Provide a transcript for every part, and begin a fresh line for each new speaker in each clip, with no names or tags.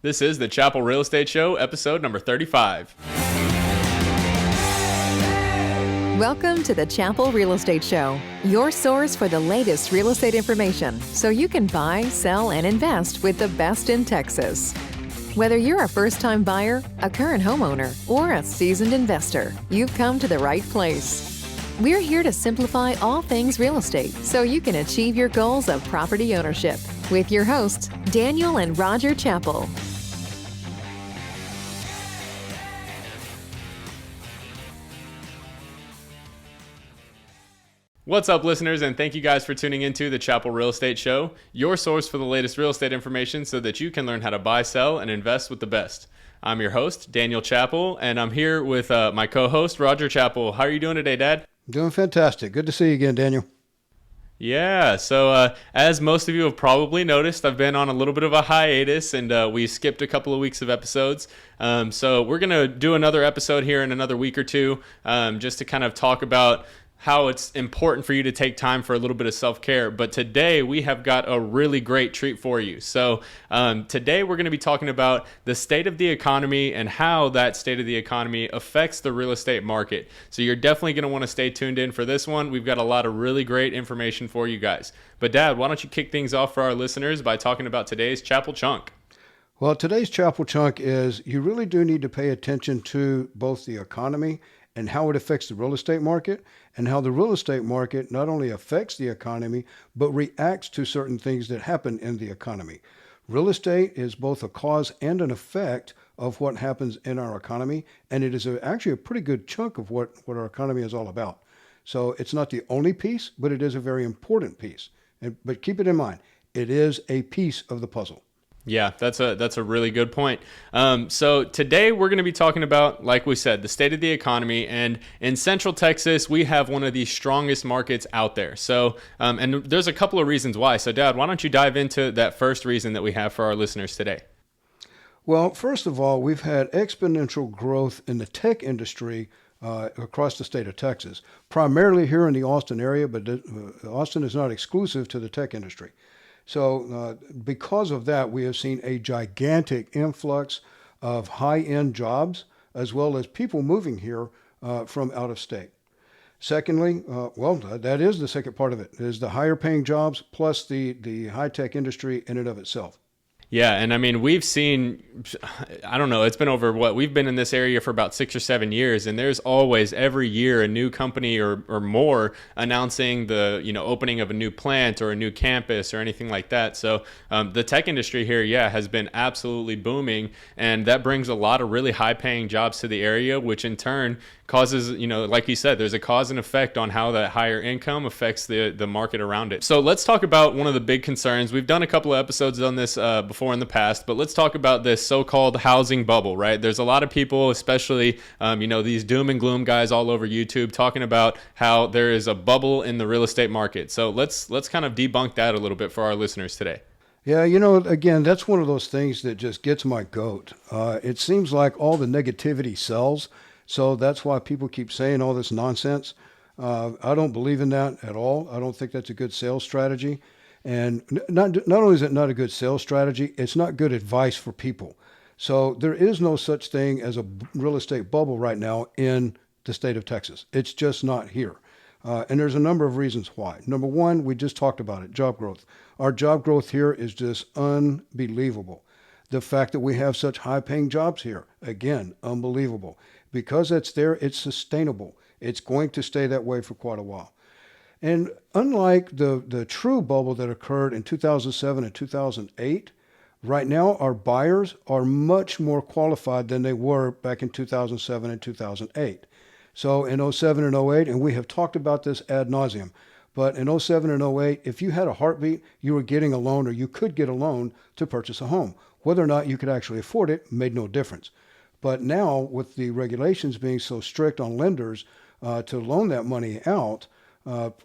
This is the Chappell Real Estate Show, episode number 35.
Welcome to the Chappell Real Estate Show, your source for the latest real estate information so you can buy, sell, and invest with the best in Texas. Whether you're a first-time buyer, a current homeowner, or a seasoned investor, you've come to the right place. We're here to simplify all things real estate so you can achieve your goals of property ownership with your hosts, Daniel and Roger Chappell.
What's up, listeners, and thank you guys for tuning into the Chappell Real Estate Show, your source for the latest real estate information so that you can learn how to buy, sell, and invest with the best. I'm your host, Daniel Chappell, and I'm here with my co-host, Roger Chappell. How are you doing today, Dad?
Doing fantastic. Good to see you again, Daniel.
Yeah, so as most of you have probably noticed, I've been on a little bit of a hiatus, and we skipped a couple of weeks of episodes. So we're going to do another episode here in another week or two, just to kind of talk about how it's important for you to take time for a little bit of self-care. But today we have got a really great treat for you. So today we're going to be talking about the state of the economy and how that state of the economy affects the real estate market. So you're definitely going to want to stay tuned in for this one. We've got a lot of really great information for you guys. But Dad, why don't you kick things off for our listeners by talking about today's Chappell Chunk?
Well, today's Chappell Chunk is you really do need to pay attention to both the economy and how it affects the real estate market, and how the real estate market not only affects the economy, but reacts to certain things that happen in the economy. Real estate is both a cause and an effect of what happens in our economy, and it is actually a pretty good chunk of what our economy is all about. So it's not the only piece, but it is a very important piece. But keep it in mind, it is a piece of the puzzle.
Yeah, that's a really good point. So today we're going to be talking about, like we said, the state of the economy. And in Central Texas, we have one of the strongest markets out there. So, and there's a couple of reasons why. So, Dad, why don't you dive into that first reason that we have for our listeners today?
Well, first of all, we've had exponential growth in the tech industry across the state of Texas, primarily here in the Austin area, but Austin is not exclusive to the tech industry. So because of that, we have seen a gigantic influx of high-end jobs, as well as people moving here from out of state. Secondly, that is the second part of it, is the higher paying jobs plus the high-tech industry in and of itself.
Yeah, and I mean, we've seen, I don't know, it's been over we've been in this area for about 6 or 7 years, and there's always every year a new company or more announcing the, opening of a new plant or a new campus or anything like that. So the tech industry here, has been absolutely booming, and that brings a lot of really high paying jobs to the area, which in turn causes, like you said, there's a cause and effect on how that higher income affects the market around it. So let's talk about one of the big concerns. We've done a couple of episodes on this before in the past, but let's talk about this so-called housing bubble, right? There's a lot of people, especially, these doom and gloom guys all over YouTube talking about how there is a bubble in the real estate market. So let's kind of debunk that a little bit for our listeners today.
Yeah, again, that's one of those things that just gets my goat. It seems like all the negativity sells. So that's why people keep saying all this nonsense. I don't believe in that at all. I don't think that's a good sales strategy. And not only is it not a good sales strategy, it's not good advice for people. So there is no such thing as a real estate bubble right now in the state of Texas. It's just not here. And there's a number of reasons why. Number one, we just talked about it, job growth. Our job growth here is just unbelievable. The fact that we have such high-paying jobs here, again, unbelievable. Because it's there, it's sustainable. It's going to stay that way for quite a while. And unlike the true bubble that occurred in 2007 and 2008, right now our buyers are much more qualified than they were back in 2007 and 2008. So in 07 and 08, and we have talked about this ad nauseum, but in 07 and 08, if you had a heartbeat, you were getting a loan or you could get a loan to purchase a home. Whether or not you could actually afford it made no difference. But now, with the regulations being so strict on lenders to loan that money out,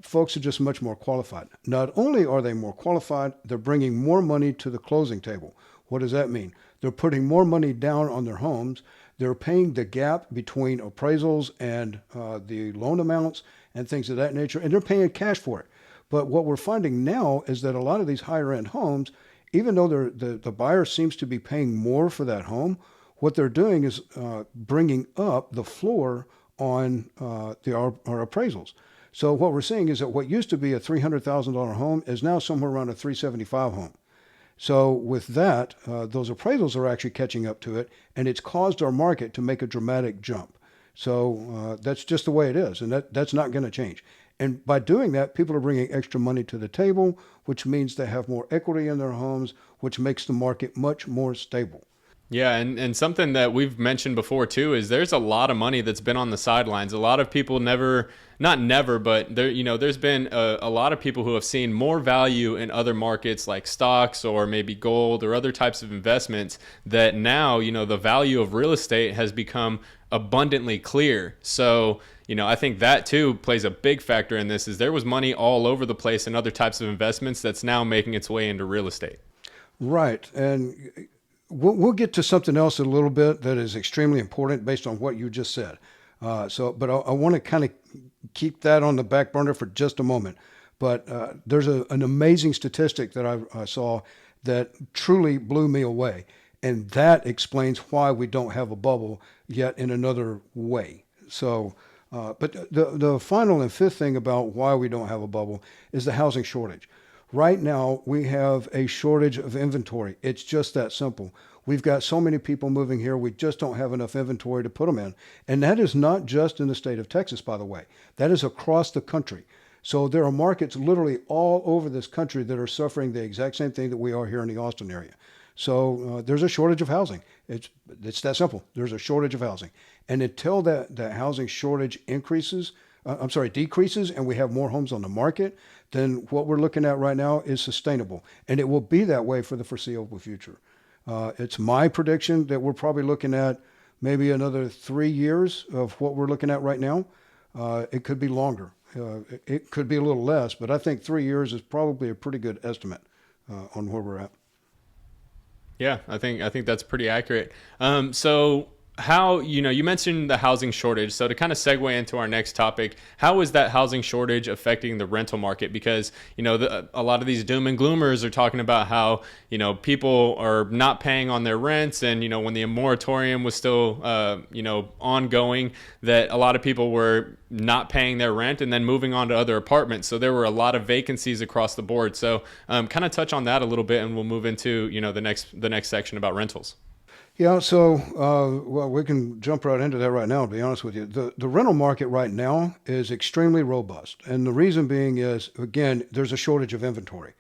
folks are just much more qualified. Not only are they more qualified, they're bringing more money to the closing table. What does that mean? They're putting more money down on their homes. They're paying the gap between appraisals and the loan amounts and things of that nature, and they're paying cash for it. But what we're finding now is that a lot of these higher end homes, even though the buyer seems to be paying more for that home, what they're doing is bringing up the floor on our appraisals. So what we're seeing is that what used to be a $300,000 home is now somewhere around a $375,000 home. So with that, those appraisals are actually catching up to it, and it's caused our market to make a dramatic jump. So that's just the way it is, and that's not going to change. And by doing that, people are bringing extra money to the table, which means they have more equity in their homes, which makes the market much more stable.
Yeah, and something that we've mentioned before too is there's a lot of money that's been on the sidelines. A lot of people not never, but there's been a lot of people who have seen more value in other markets like stocks or maybe gold or other types of investments that now, the value of real estate has become abundantly clear. So, I think that too plays a big factor in this is there was money all over the place in other types of investments that's now making its way into real estate.
Right. And we'll get to something else in a little bit that is extremely important based on what you just said. But I want to kind of keep that on the back burner for just a moment. But there's an amazing statistic that I saw that truly blew me away. And that explains why we don't have a bubble yet in another way. So, but the final and fifth thing about why we don't have a bubble is the housing shortage. Right now, we have a shortage of inventory. It's just that simple. We've got so many people moving here, we just don't have enough inventory to put them in. And that is not just in the state of Texas, by the way. That is across the country. So there are markets literally all over this country that are suffering the exact same thing that we are here in the Austin area. So there's a shortage of housing. It's that simple. There's a shortage of housing. And until that housing shortage decreases, and we have more homes on the market, then what we're looking at right now is sustainable. And it will be that way for the foreseeable future. It's my prediction that we're probably looking at maybe another 3 years of what we're looking at right now. It could be longer. It could be a little less, but I think 3 years is probably a pretty good estimate on where we're at.
Yeah, I think that's pretty accurate. So how, you mentioned the housing shortage. So to kind of segue into our next topic, how is that housing shortage affecting the rental market? Because, a lot of these doom and gloomers are talking about how, people are not paying on their rents. And, when the moratorium was still, ongoing, that a lot of people were not paying their rent and then moving on to other apartments. So there were a lot of vacancies across the board. So kind of touch on that a little bit and we'll move into, the next section about rentals.
Yeah, so, we can jump right into that right now, to be honest with you. The rental market right now is extremely robust. And the reason being is, again, there's a shortage of inventory.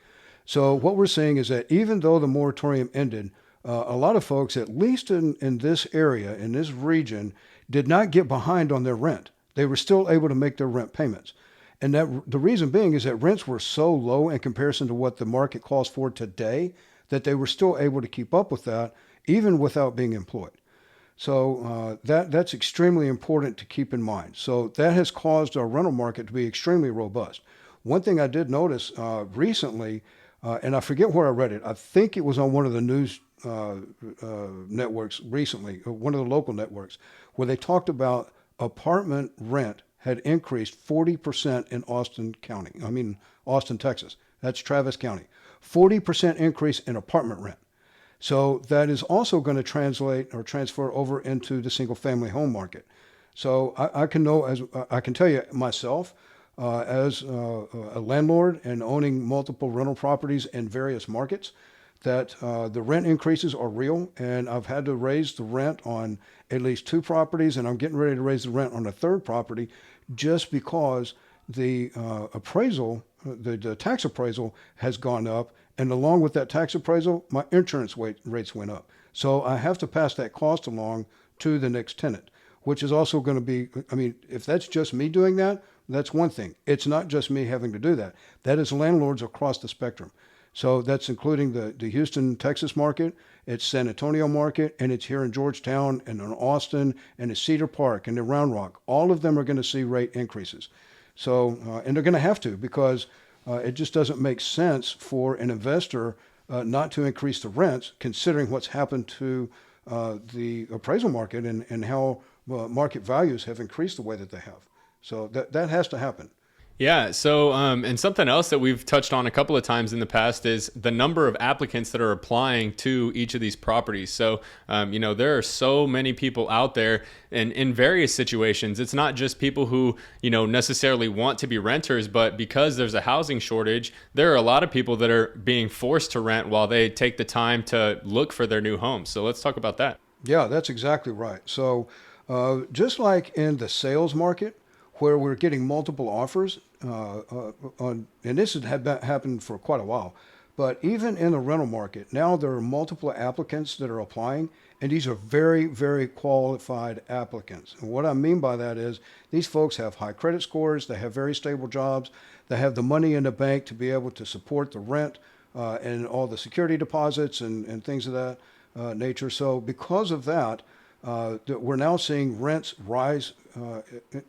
So what we're seeing is that even though the moratorium ended, a lot of folks, at least in this area, in this region, did not get behind on their rent. They were still able to make their rent payments. And the reason being is that rents were so low in comparison to what the market calls for today that they were still able to keep up with that, even without being employed. So that's extremely important to keep in mind. So that has caused our rental market to be extremely robust. One thing I did notice recently, and I forget where I read it, I think it was on one of the news networks recently, one of the local networks, where they talked about apartment rent had increased 40% in Austin, Texas. That's Travis County. 40% increase in apartment rent. So that is also going to translate or transfer over into the single family home market. So I can tell you myself, as a landlord and owning multiple rental properties in various markets, that the rent increases are real, and I've had to raise the rent on at least 2 properties, and I'm getting ready to raise the rent on a 3rd property just because the appraisal, the tax appraisal has gone up, and along with that tax appraisal, my insurance rates went up. So I have to pass that cost along to the next tenant, which is also going to be, if that's just me doing that, that's one thing. It's not just me having to do that. That is landlords across the spectrum. So that's including the Houston, Texas market, it's San Antonio market, and it's here in Georgetown and in Austin and in Cedar Park and in Round Rock. All of them are going to see rate increases. So, and they're going to have to, because it just doesn't make sense for an investor not to increase the rents, considering what's happened to the appraisal market and how market values have increased the way that they have. So that has to happen.
Yeah. So, and something else that we've touched on a couple of times in the past is the number of applicants that are applying to each of these properties. So, there are so many people out there, and in various situations, it's not just people who, necessarily want to be renters, but because there's a housing shortage, there are a lot of people that are being forced to rent while they take the time to look for their new homes. So let's talk about that.
Yeah, that's exactly right. So, just like in the sales market, where we're getting multiple offers and this has happened for quite a while, but even in the rental market, now there are multiple applicants that are applying, and these are very, very qualified applicants. And what I mean by that is these folks have high credit scores, they have very stable jobs, they have the money in the bank to be able to support the rent and all the security deposits and things of that nature. So because of that, we're now seeing rents rise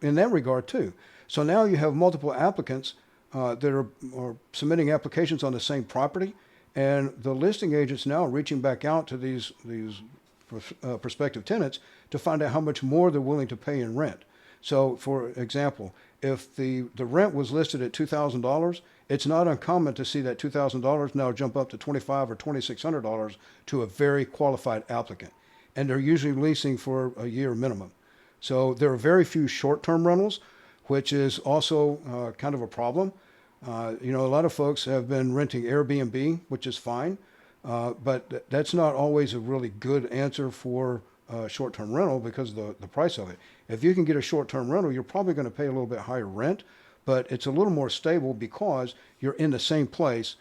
in that regard too. So now you have multiple applicants that are submitting applications on the same property, and the listing agents now are reaching back out to these prospective tenants to find out how much more they're willing to pay in rent. So, for example, if the rent was listed at $2,000, it's not uncommon to see that $2,000 now jump up to $2,500 or $2,600 to a very qualified applicant. And they're usually leasing for a year minimum. So there are very few short-term rentals, which is also kind of a problem. A lot of folks have been renting Airbnb, which is fine, but that's not always a really good answer for short-term rental because of the price of it. If you can get a short-term rental, you're probably going to pay a little bit higher rent, but it's a little more stable because you're in the same place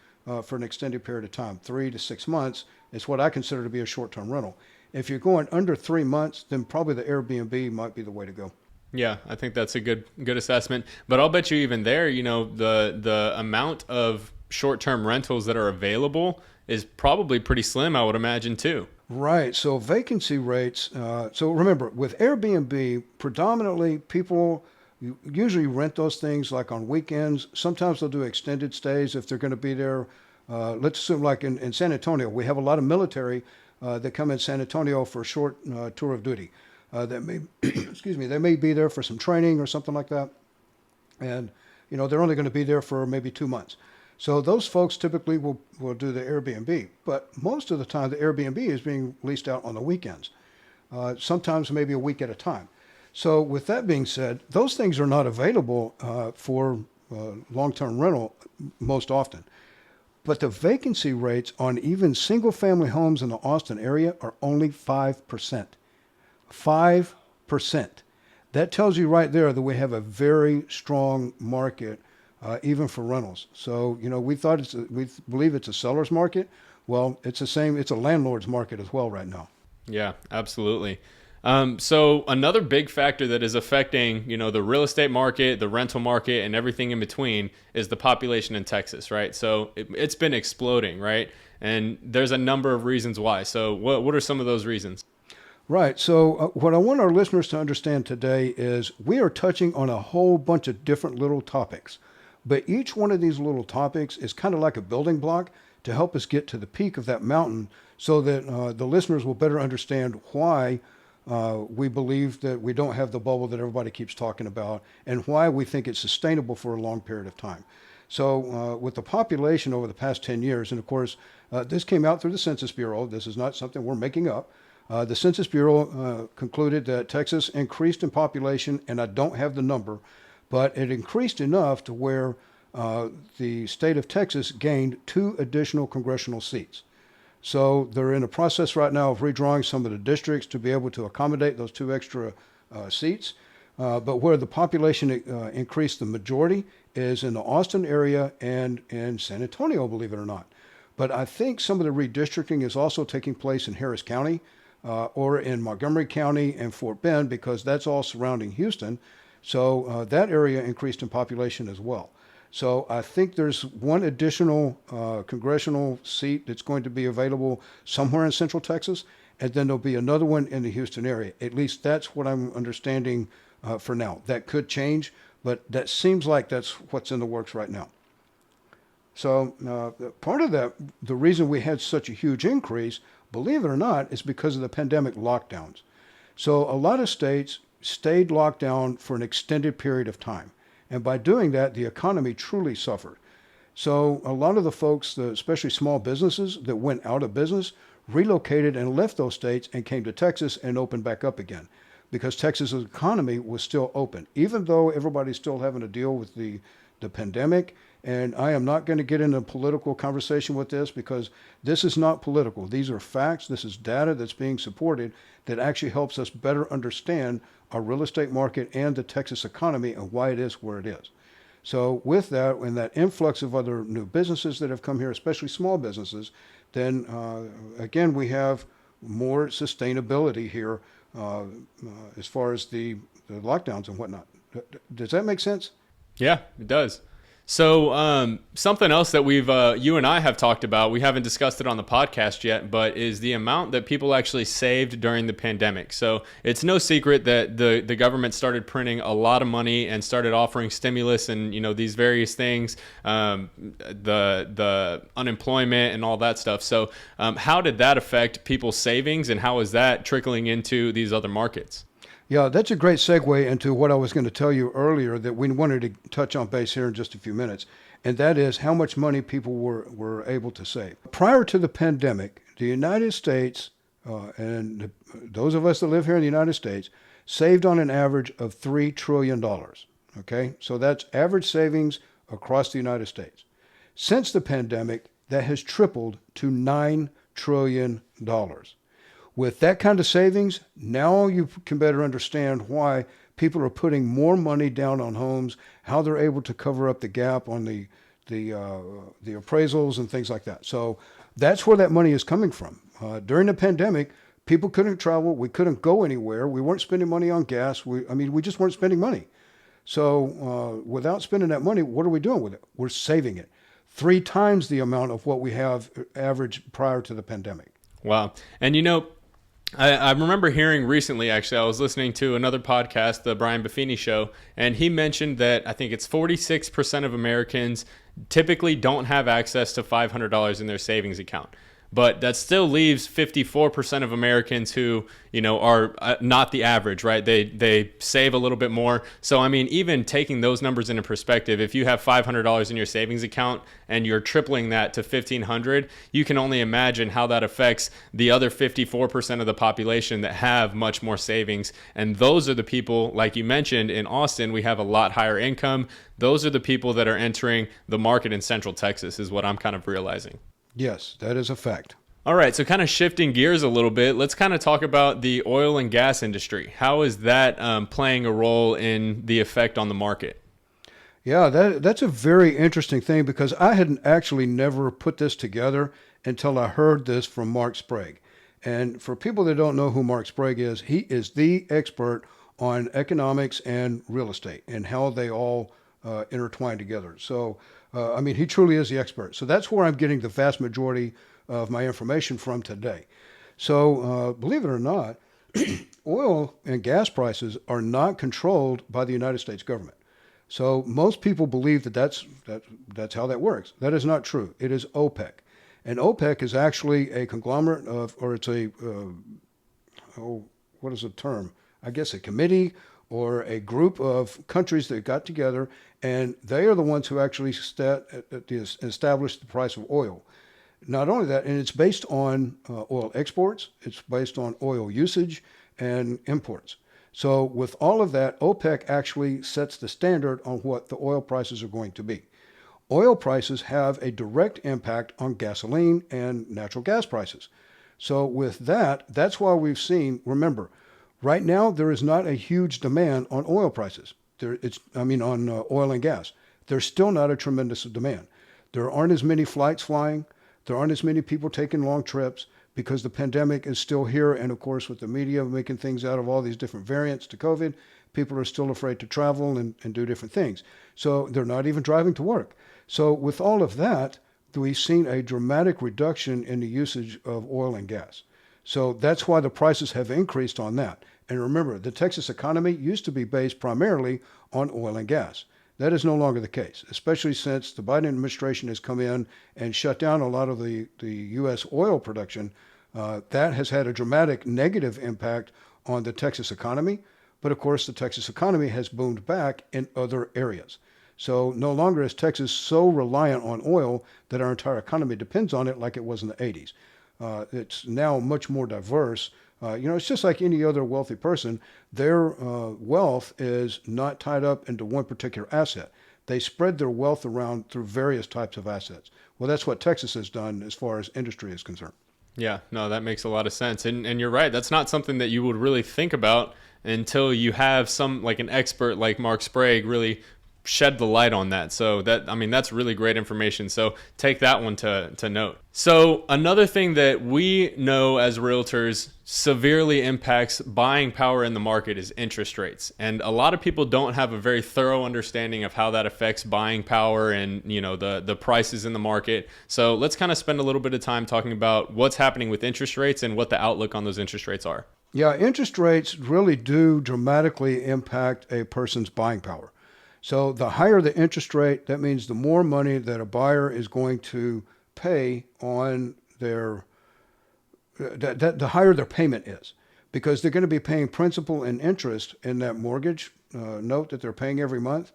for an extended period of time. 3 to 6 months is what I consider to be a short-term rental. If you're going under 3 months, then probably the Airbnb might be the way to go.
Yeah, I think that's a good assessment. But I'll bet you even there, the amount of short-term rentals that are available is probably pretty slim, I would imagine, too.
Right. So vacancy rates. So remember, with Airbnb, predominantly people usually rent those things like on weekends. Sometimes they'll do extended stays if they're going to be there. Let's assume like in San Antonio, we have a lot of military that come in San Antonio for a short tour of duty. That may, excuse me, they may be there for some training or something like that. And, they're only going to be there for maybe 2 months. So those folks typically will do the Airbnb. But most of the time, the Airbnb is being leased out on the weekends, sometimes maybe a week at a time. So with that being said, those things are not available for long-term rental most often. But the vacancy rates on even single-family homes in the Austin area are only 5%. 5%. That tells you right there that we have a very strong market, even for rentals. So, we believe it's a seller's market. Well, it's the same. It's a landlord's market as well right now.
Yeah, absolutely. So another big factor that is affecting, the real estate market, the rental market, and everything in between is the population in Texas, right? So it's been exploding, right? And there's a number of reasons why. So what are some of those reasons?
Right. So what I want our listeners to understand today is we are touching on a whole bunch of different little topics, but each one of these little topics is kind of like a building block to help us get to the peak of that mountain so that the listeners will better understand why we believe that we don't have the bubble that everybody keeps talking about, and why we think it's sustainable for a long period of time. So with the population over the past 10 years, and of course, this came out through the Census Bureau. This is not something we're making up. The Census Bureau concluded that Texas increased in population, and I don't have the number, but it increased enough to where the state of Texas gained 2 additional congressional seats. So they're in a process right now of redrawing some of the districts to be able to accommodate those 2 extra seats. But where the population increased the majority is in the Austin area and in San Antonio, believe it or not. But I think some of the redistricting is also taking place in Harris County or in Montgomery County and Fort Bend, because that's all surrounding Houston. So that area increased in population as well. So I think there's one additional congressional seat that's going to be available somewhere in Central Texas, and then there'll be another one in the Houston area. At least that's what I'm understanding for now. That could change, but that seems like that's what's in the works right now. So part of that, the reason we had such a huge increase, believe it or not, is because of the pandemic lockdowns. So a lot of states stayed locked down for an extended period of time. And by doing that, the economy truly suffered. So a lot of the folks, especially small businesses that went out of business, relocated and left those states and came to Texas and opened back up again because Texas's economy was still open, even though everybody's still having to deal with the pandemic. And I am not going to get into a political conversation with this because this is not political. These are facts. This is data that's being supported that actually helps us better understand our real estate market and the Texas economy and why it is where it is. So with that, and that influx of other new businesses that have come here, especially small businesses, then again, we have more sustainability here as far as the lockdowns and whatnot. Does that make sense?
Yeah, it does. So something else that you and I have talked about, we haven't discussed it on the podcast yet, but is the amount that people actually saved during the pandemic. So it's no secret that the government started printing a lot of money and started offering stimulus and, these various things, the unemployment and all that stuff. So how did that affect people's savings and how is that trickling into these other markets?
Yeah, that's a great segue into what I was going to tell you earlier that we wanted to touch on base here in just a few minutes, and that is how much money people were able to save. Prior to the pandemic, the United States, and those of us that live here in the United States, saved on an average of $3 trillion. Okay, so that's average savings across the United States. Since the pandemic, that has tripled to $9 trillion. With that kind of savings, now you can better understand why people are putting more money down on homes, how they're able to cover up the gap on the appraisals and things like that. So that's where that money is coming from. During the pandemic, people couldn't travel. We couldn't go anywhere. We weren't spending money on gas. We just weren't spending money. So without spending that money, what are we doing with it? We're saving it. 3 times the amount of what we have average prior to the pandemic.
Wow. And I remember hearing recently, actually, I was listening to another podcast, the Brian Buffini Show, and he mentioned that I think it's 46% of Americans typically don't have access to $500 in their savings account. But that still leaves 54% of Americans who, are not the average, right? They save a little bit more. So, even taking those numbers into perspective, if you have $500 in your savings account and you're tripling that to $1,500, you can only imagine how that affects the other 54% of the population that have much more savings. And those are the people, like you mentioned, in Austin, we have a lot higher income. Those are the people that are entering the market in Central Texas, is what I'm kind of realizing.
Yes, that is a fact.
All right, so kind of shifting gears a little bit, let's kind of talk about the oil and gas industry. How is that playing a role in the effect on the market?
Yeah, that's a very interesting thing because I had actually never put this together until I heard this from Mark Sprague. And for people that don't know who Mark Sprague is, he is the expert on economics and real estate and how they all intertwine together. So he truly is the expert. So that's where I'm getting the vast majority of my information from today. So believe it or not, oil and gas prices are not controlled by the United States government. So most people believe that's how that works. That is not true. It is OPEC. And OPEC is actually a conglomerate of, or it's a, what is the term? I guess a committee or a group of countries that got together, and they are the ones who actually established the price of oil. Not only that, and it's based on oil exports, it's based on oil usage and imports. So with all of that, OPEC actually sets the standard on what the oil prices are going to be. Oil prices have a direct impact on gasoline and natural gas prices. So with that, that's why we've seen, remember, right now, there is not a huge demand on oil prices. On oil and gas. There's still not a tremendous demand. There aren't as many flights flying. There aren't as many people taking long trips because the pandemic is still here. And of course, with the media making things out of all these different variants to COVID, people are still afraid to travel and do different things. So they're not even driving to work. So with all of that, we've seen a dramatic reduction in the usage of oil and gas. So that's why the prices have increased on that. And remember, the Texas economy used to be based primarily on oil and gas. That is no longer the case, especially since the Biden administration has come in and shut down a lot of the U.S. oil production. That has had a dramatic negative impact on the Texas economy. But of course, the Texas economy has boomed back in other areas. So no longer is Texas so reliant on oil that our entire economy depends on it like it was in the 80s. It's now much more diverse. It's just like any other wealthy person. Their wealth is not tied up into one particular asset. They spread their wealth around through various types of assets. Well, that's what Texas has done as far as industry is concerned.
Yeah, no, that makes a lot of sense. And you're right. That's not something that you would really think about until you have some, like an expert like Mark Sprague, really shed the light on that. So that's really great information. So take that one to note. So another thing that we know as realtors severely impacts buying power in the market is interest rates. And a lot of people don't have a very thorough understanding of how that affects buying power and, the prices in the market. So let's kind of spend a little bit of time talking about what's happening with interest rates and what the outlook on those interest rates are.
Yeah, interest rates really do dramatically impact a person's buying power. So the higher the interest rate, that means the more money that a buyer is going to pay on the higher their payment is, because they're going to be paying principal and interest in that mortgage note that they're paying every month.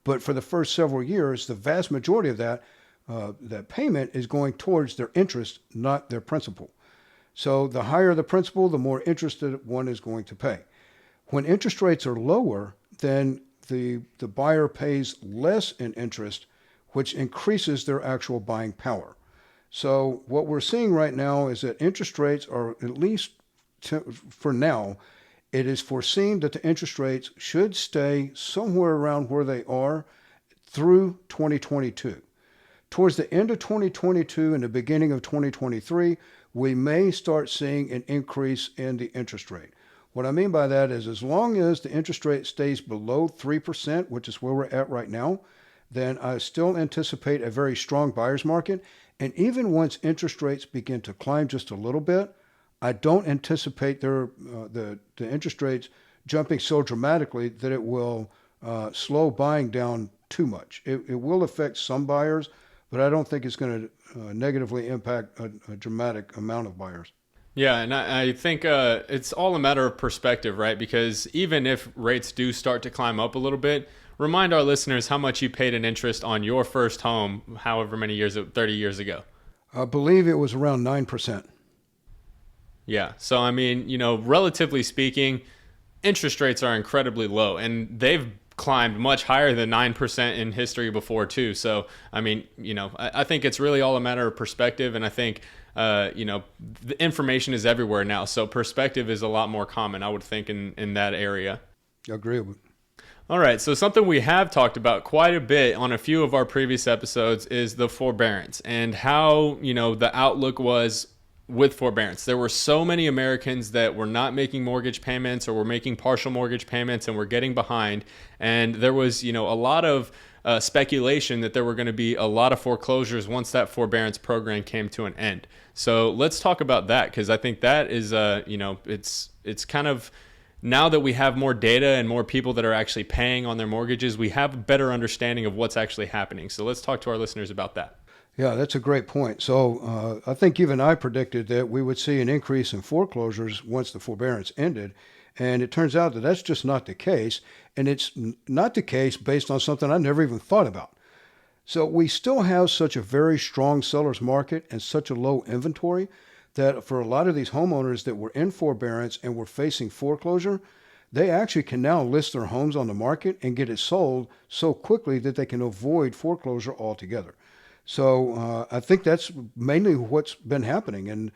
But for the first several years, the vast majority of that payment is going towards their interest, not their principal. So the higher the principal, the more interest that one is going to pay. When interest rates are lower, then the buyer pays less in interest, which increases their actual buying power. So what we're seeing right now is that interest rates are, at least for now, it is foreseen that the interest rates should stay somewhere around where they are through 2022. Towards the end of 2022 and the beginning of 2023, we may start seeing an increase in the interest rate. What I mean by that is, as long as the interest rate stays below 3%, which is where we're at right now, then I still anticipate a very strong buyer's market. And even once interest rates begin to climb just a little bit, I don't anticipate the interest rates jumping so dramatically that it will slow buying down too much. It will affect some buyers, but I don't think it's going to negatively impact a dramatic amount of buyers.
Yeah, and I think it's all a matter of perspective, right? Because even if rates do start to climb up a little bit, remind our listeners how much you paid in interest on your first home, however many years, 30 years ago.
I believe it was around 9%.
Yeah, so relatively speaking, interest rates are incredibly low, and they've climbed much higher than 9% in history before too. So, I think it's really all a matter of perspective, and I think the information is everywhere now. So perspective is a lot more common, I would think, in that area.
Agreeable.
All right. So something we have talked about quite a bit on a few of our previous episodes is the forbearance and how, the outlook was with forbearance. There were so many Americans that were not making mortgage payments or were making partial mortgage payments and were getting behind. And there was, a lot of speculation that there were going to be a lot of foreclosures once that forbearance program came to an end. So let's talk about that, because I think that is, it's kind of, now that we have more data and more people that are actually paying on their mortgages, we have a better understanding of what's actually happening. So let's talk to our listeners about that.
Yeah, that's a great point. So I think even I predicted that we would see an increase in foreclosures once the forbearance ended. And it turns out that that's just not the case. And it's not the case based on something I never even thought about. So we still have such a very strong seller's market and such a low inventory that for a lot of these homeowners that were in forbearance and were facing foreclosure, they actually can now list their homes on the market and get it sold so quickly that they can avoid foreclosure altogether. So I think that's mainly what's been happening. And,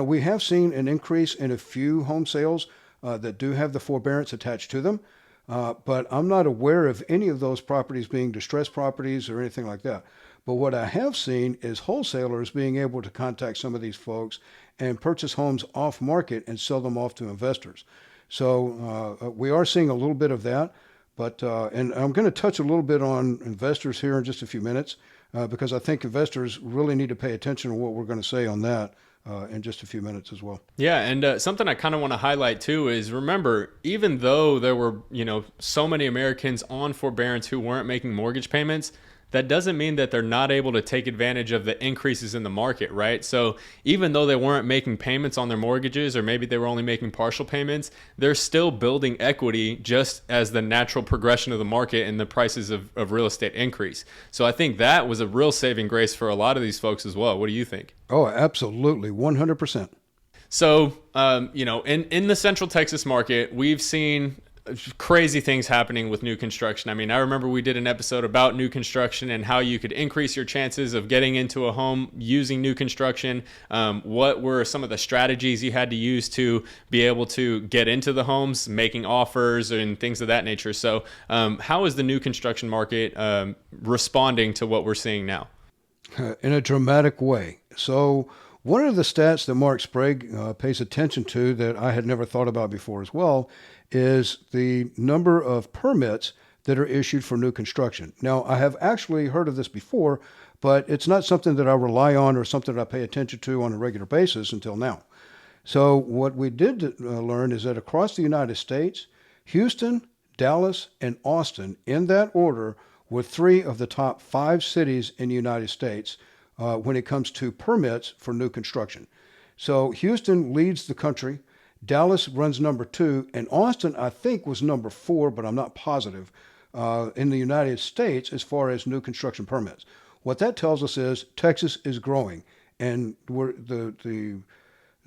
we have seen an increase in a few home sales that do have the forbearance attached to them. But I'm not aware of any of those properties being distressed properties or anything like that. But what I have seen is wholesalers being able to contact some of these folks and purchase homes off market and sell them off to investors. So we are seeing a little bit of that. But and I'm going to touch a little bit on investors here in just a few minutes because I think investors really need to pay attention to what we're going to say on that in just a few minutes as well.
Yeah, and something I kind of want to highlight too is, remember, even though there were so many Americans on forbearance who weren't making mortgage payments, that doesn't mean that they're not able to take advantage of the increases in the market, right? So even though they weren't making payments on their mortgages, or maybe they were only making partial payments, they're still building equity just as the natural progression of the market and the prices of real estate increase. So I think that was a real saving grace for a lot of these folks as well. What do you think?
Oh, absolutely. 100%.
So, in the Central Texas market, we've seen crazy things happening with new construction. I mean, I remember we did an episode about new construction and how you could increase your chances of getting into a home using new construction. What were some of the strategies you had to use to be able to get into the homes, making offers and things of that nature? So how is the new construction market responding to what we're seeing now?
In a dramatic way. So one of the stats that Mark Sprague pays attention to that I had never thought about before as well is the number of permits that are issued for new construction. Now, I have actually heard of this before, but it's not something that I rely on or something that I pay attention to on a regular basis until now. So what we did learn is that across the United States, Houston, Dallas, and Austin, in that order, were 3 of the top 5 cities in the United States when it comes to permits for new construction. So Houston leads the country. Dallas runs number 2, and Austin, I think, was number 4, but I'm not positive, in the United States as far as new construction permits. What that tells us is Texas is growing, and the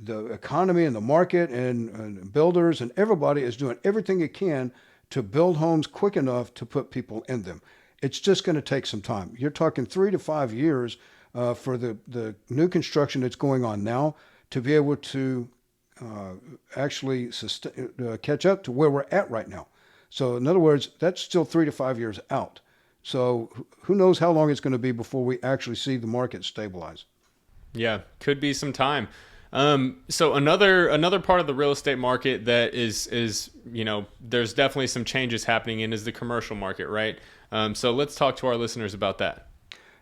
economy and the market and builders and everybody is doing everything it can to build homes quick enough to put people in them. It's just going to take some time. You're talking 3 to 5 years for the new construction that's going on now to be able to actually catch up to where we're at right now. So in other words, that's still 3 to 5 years out. So who knows how long it's going to be before we actually see the market stabilize.
Yeah, could be some time. So another part of the real estate market that is there's definitely some changes happening in is the commercial market, right? So let's talk to our listeners about that.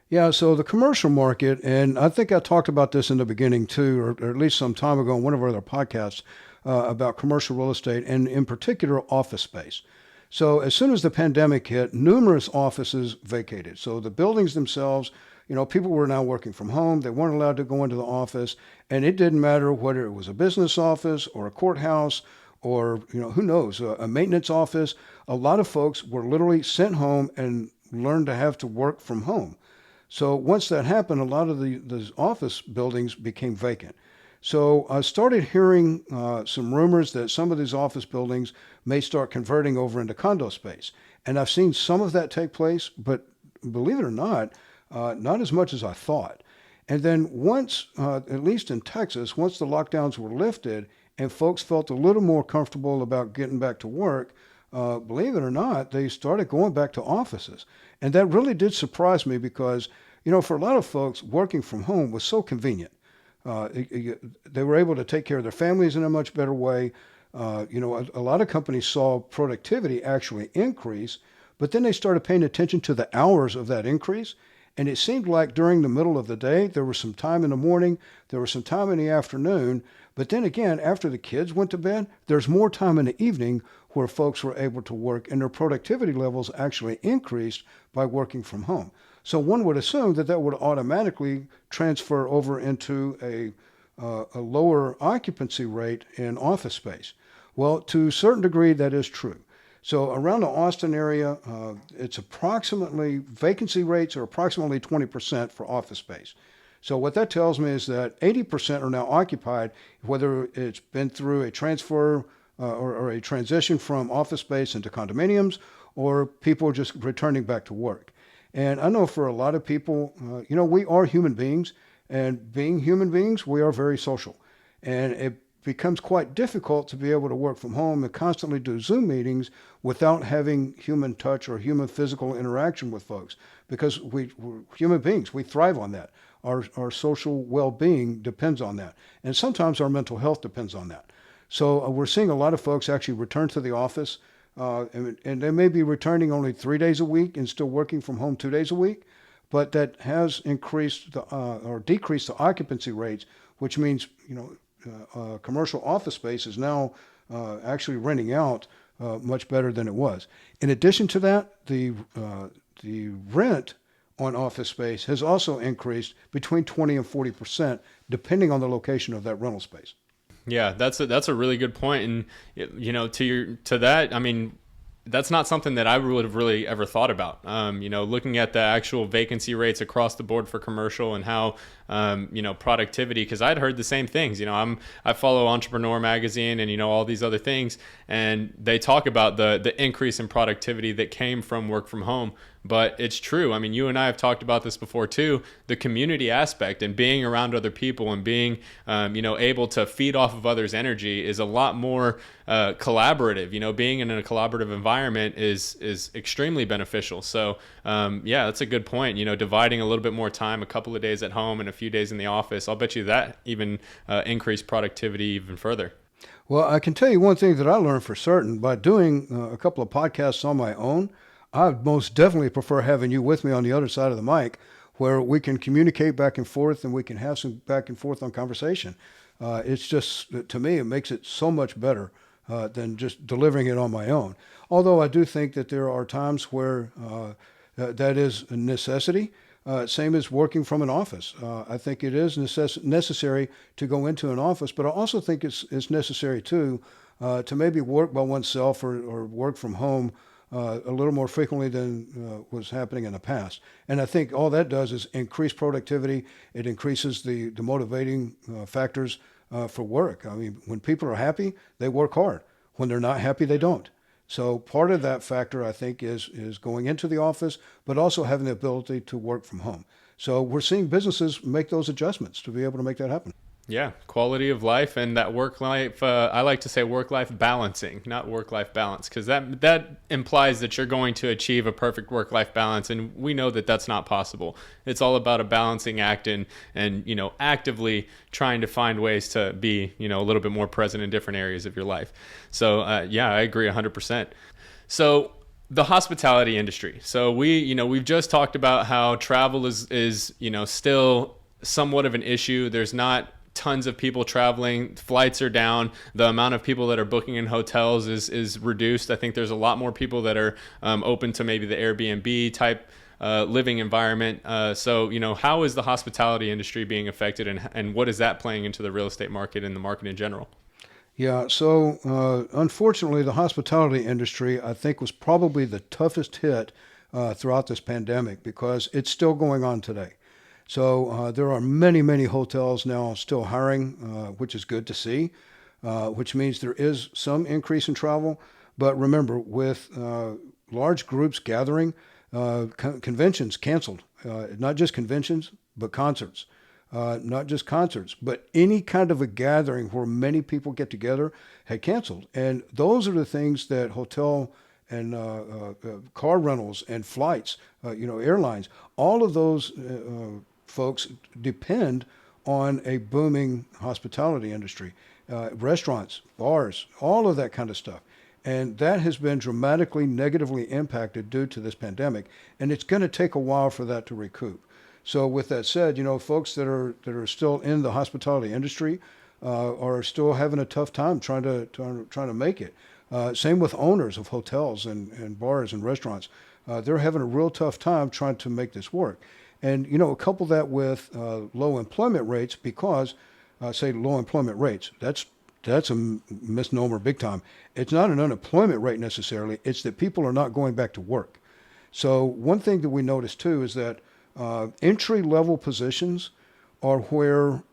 Yeah, so the commercial market, and I think I talked about this in the beginning too, or at least some time ago on one of our other podcasts about commercial real estate and in particular office space. So as soon as the pandemic hit, numerous offices vacated. So the buildings themselves, people were now working from home. They weren't allowed to go into the office, and it didn't matter whether it was a business office or a courthouse or, who knows, a maintenance office. A lot of folks were literally sent home and learned to have to work from home. So once that happened, a lot of the office buildings became vacant. So I started hearing some rumors that some of these office buildings may start converting over into condo space. And I've seen some of that take place, but believe it or not as much as I thought. And then once, at least in Texas, once the lockdowns were lifted and folks felt a little more comfortable about getting back to work, believe it or not, they started going back to offices. And that really did surprise me because, for a lot of folks, working from home was so convenient. They were able to take care of their families in a much better way. A lot of companies saw productivity actually increase, but then they started paying attention to the hours of that increase. And it seemed like during the middle of the day, there was some time in the morning, there was some time in the afternoon. But then again, after the kids went to bed, there's more time in the evening where folks were able to work and their productivity levels actually increased by working from home. So one would assume that would automatically transfer over into a lower occupancy rate in office space. Well, to a certain degree, that is true. So around the Austin area, it's approximately, vacancy rates are approximately 20% for office space. So what that tells me is that 80% are now occupied, whether it's been through a transfer or a transition from office space into condominiums, or people are just returning back to work. And I know for a lot of people, we are human beings, and being human beings, we are very social. And it becomes quite difficult to be able to work from home and constantly do Zoom meetings without having human touch or human physical interaction with folks, because we're human beings. We thrive on that. Our social well-being depends on that. And sometimes our mental health depends on that. So we're seeing a lot of folks actually return to the office, and they may be returning only 3 days a week and still working from home 2 days a week, but that has increased or decreased the occupancy rates, which means, commercial office space is now actually renting out much better than it was. In addition to that, the rent on office space has also increased between 20 and 40%, depending on the location of that rental space.
Yeah, that's a really good point. And to that, I mean, that's not something that I would have really ever thought about. Looking at the actual vacancy rates across the board for commercial and how productivity, because I'd heard the same things. I follow Entrepreneur Magazine and all these other things, and they talk about the increase in productivity that came from work from home. But it's true. I mean, you and I have talked about this before too. The community aspect and being around other people and being, able to feed off of others' energy is a lot more collaborative. Being in a collaborative environment is extremely beneficial. So, that's a good point. Dividing a little bit more time, a couple of days at home and a few days in the office. I'll bet you that even increased productivity even further.
Well, I can tell you one thing that I learned for certain by doing a couple of podcasts on my own. I most definitely prefer having you with me on the other side of the mic where we can communicate back and forth and we can have some back and forth on conversation. It's just, to me, it makes it so much better than just delivering it on my own. Although I do think that there are times where that is a necessity. Same as working from an office. I think it is necessary to go into an office, but I also think it's necessary too to maybe work by oneself or work from home a little more frequently than was happening in the past. And I think all that does is increase productivity. It increases the motivating factors for work. I mean, when people are happy, they work hard. When they're not happy, they don't. So part of that factor, I think, is going into the office, but also having the ability to work from home. So we're seeing businesses make those adjustments to be able to make that happen.
Yeah, quality of life and that work-life, I like to say work-life balancing, not work-life balance, because that implies that you're going to achieve a perfect work-life balance, and we know that that's not possible. It's all about a balancing act and actively trying to find ways to be, a little bit more present in different areas of your life. So, I agree 100%. So, the hospitality industry. So we've just talked about how travel is still somewhat of an issue. There's not tons of people traveling. Flights are down. The amount of people that are booking in hotels is reduced. I think there's a lot more people that are open to maybe the Airbnb type living environment. So how is the hospitality industry being affected, and what is that playing into the real estate market and the market in general?
Yeah, so unfortunately, the hospitality industry, I think, was probably the toughest hit throughout this pandemic because it's still going on today. So there are many, many hotels now still hiring, which is good to see, which means there is some increase in travel. But remember, with large groups gathering, conventions canceled, not just conventions, but concerts. Not just concerts, but any kind of a gathering where many people get together had canceled. And those are the things that hotel and car rentals and flights, airlines, all of those folks depend on a booming hospitality industry, restaurants, bars, all of that kind of stuff. And that has been dramatically negatively impacted due to this pandemic. And it's going to take a while for that to recoup. So with that said, folks that are still in the hospitality industry are still having a tough time trying to make it. Same with owners of hotels and bars and restaurants. They're having a real tough time trying to make this work. And, couple that with low employment rates because, say low employment rates, that's a misnomer big time. It's not an unemployment rate necessarily. It's that people are not going back to work. So one thing that we notice too is that entry-level positions are where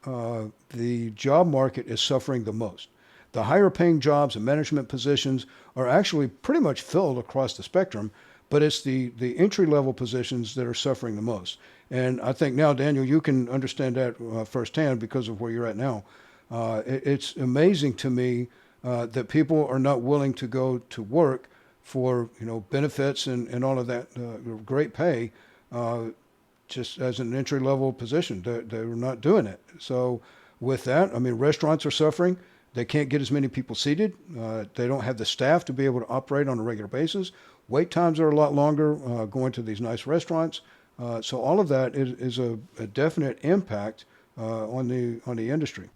the job market is suffering the most. The higher-paying jobs and management positions are actually pretty much filled across the spectrum, but it's the entry-level positions that are suffering the most. And I think now, Daniel, you can understand that firsthand because of where you're at now. It's amazing to me that people are not willing to go to work for benefits and all of that great pay. Just as an entry-level position. They're not doing it. So with that, restaurants are suffering. They can't get as many people seated. They don't have the staff to be able to operate on a regular basis. Wait times are a lot longer going to these nice restaurants. So all of that is a definite impact on the industry.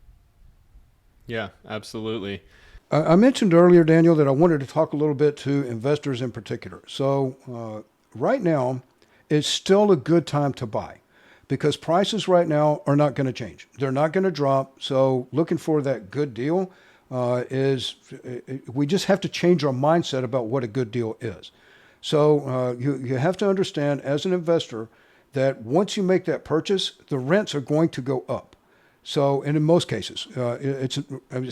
Yeah, absolutely.
I mentioned earlier, Daniel, that I wanted to talk a little bit to investors in particular. So right now, it's still a good time to buy because prices right now are not going to change. They're not going to drop. So looking for that good deal we just have to change our mindset about what a good deal is. So you have to understand as an investor that once you make that purchase, the rents are going to go up. So, and in most cases, it's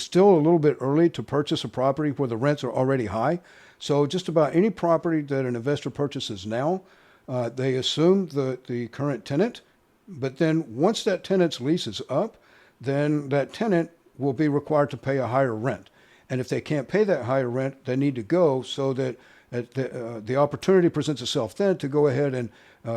still a little bit early to purchase a property where the rents are already high. So just about any property that an investor purchases now, they assume the current tenant, but then once that tenant's lease is up, then that tenant will be required to pay a higher rent. And if they can't pay that higher rent, they need to go so that the opportunity presents itself then to go ahead and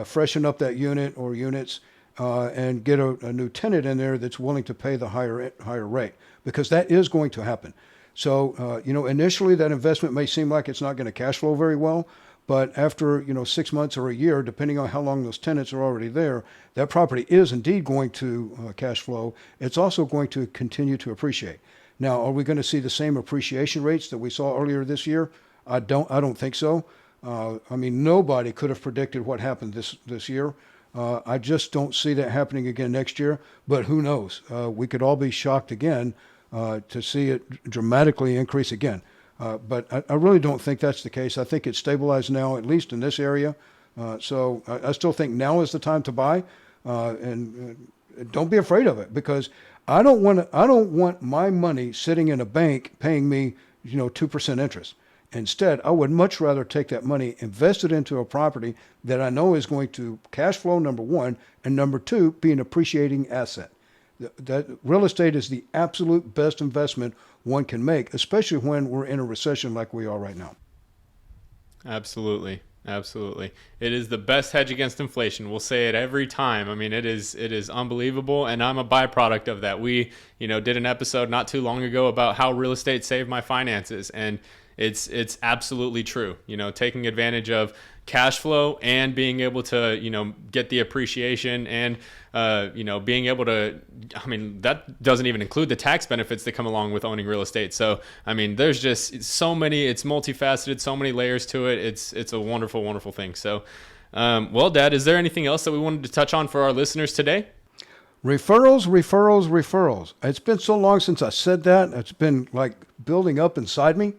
freshen up that unit or units and get a new tenant in there that's willing to pay the higher rate, because that is going to happen. So, initially that investment may seem like it's not going to cash flow very well, but after, 6 months or a year, depending on how long those tenants are already there, that property is indeed going to cash flow. It's also going to continue to appreciate. Now, are we going to see the same appreciation rates that we saw earlier this year? I don't think so. Nobody could have predicted what happened this year. I just don't see that happening again next year, but who knows? We could all be shocked again to see it dramatically increase again. But I really don't think that's the case. I think it's stabilized now, at least in this area. So I still think now is the time to buy, and don't be afraid of it, because I don't want my money sitting in a bank paying me 2% interest. Instead, I would much rather take that money, invest it into a property that I know is going to cash flow, number one, and number two, be an appreciating asset. That real estate is the absolute best investment one can make, especially when we're in a recession like we are right now.
Absolutely. Absolutely. It is the best hedge against inflation. We'll say it every time. It is unbelievable, and I'm a byproduct of that. We, did an episode not too long ago about how real estate saved my finances, and it's absolutely true. Taking advantage of cash flow and being able to, get the appreciation and, being able to, that doesn't even include the tax benefits that come along with owning real estate. So, there's just so many, it's multifaceted, so many layers to it. It's a wonderful, wonderful thing. So, well, Dad, is there anything else that we wanted to touch on for our listeners today?
Referrals, referrals, referrals. It's been so long since I said that. It's been like building up inside me.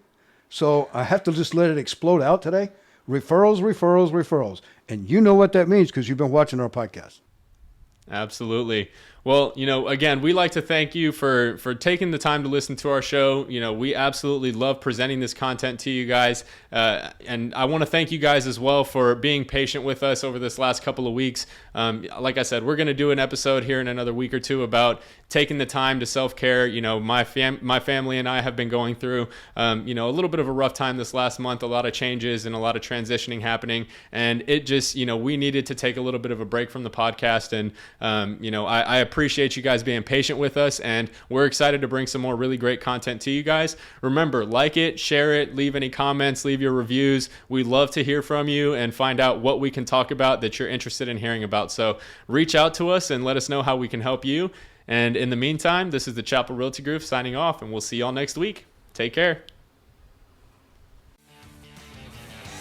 So I have to just let it explode out today. Referrals, referrals, referrals. And you know what that means because you've been watching our podcast.
Absolutely. Well, again, we like to thank you for taking the time to listen to our show. We absolutely love presenting this content to you guys. And I want to thank you guys as well for being patient with us over this last couple of weeks. Like I said, we're going to do an episode here in another week or two about taking the time to self-care. My family and I have been going through, a little bit of a rough time this last month, a lot of changes and a lot of transitioning happening. And it just, we needed to take a little bit of a break from the podcast. And, I appreciate you guys being patient with us, and we're excited to bring some more really great content to you guys. Remember, like it, share it, leave any comments, leave your reviews. We love to hear from you and find out what we can talk about that you're interested in hearing about. So reach out to us and let us know how we can help you. And in the meantime, this is the Chappell Realty Group signing off, and we'll see y'all next week. Take care.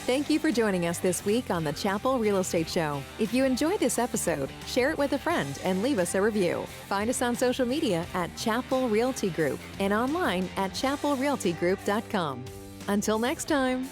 Thank you for joining us this week on the Chappell Real Estate Show. If you enjoyed this episode, share it with a friend and leave us a review. Find us on social media at Chappell Realty Group and online at chappellrealtygroup.com. Until next time.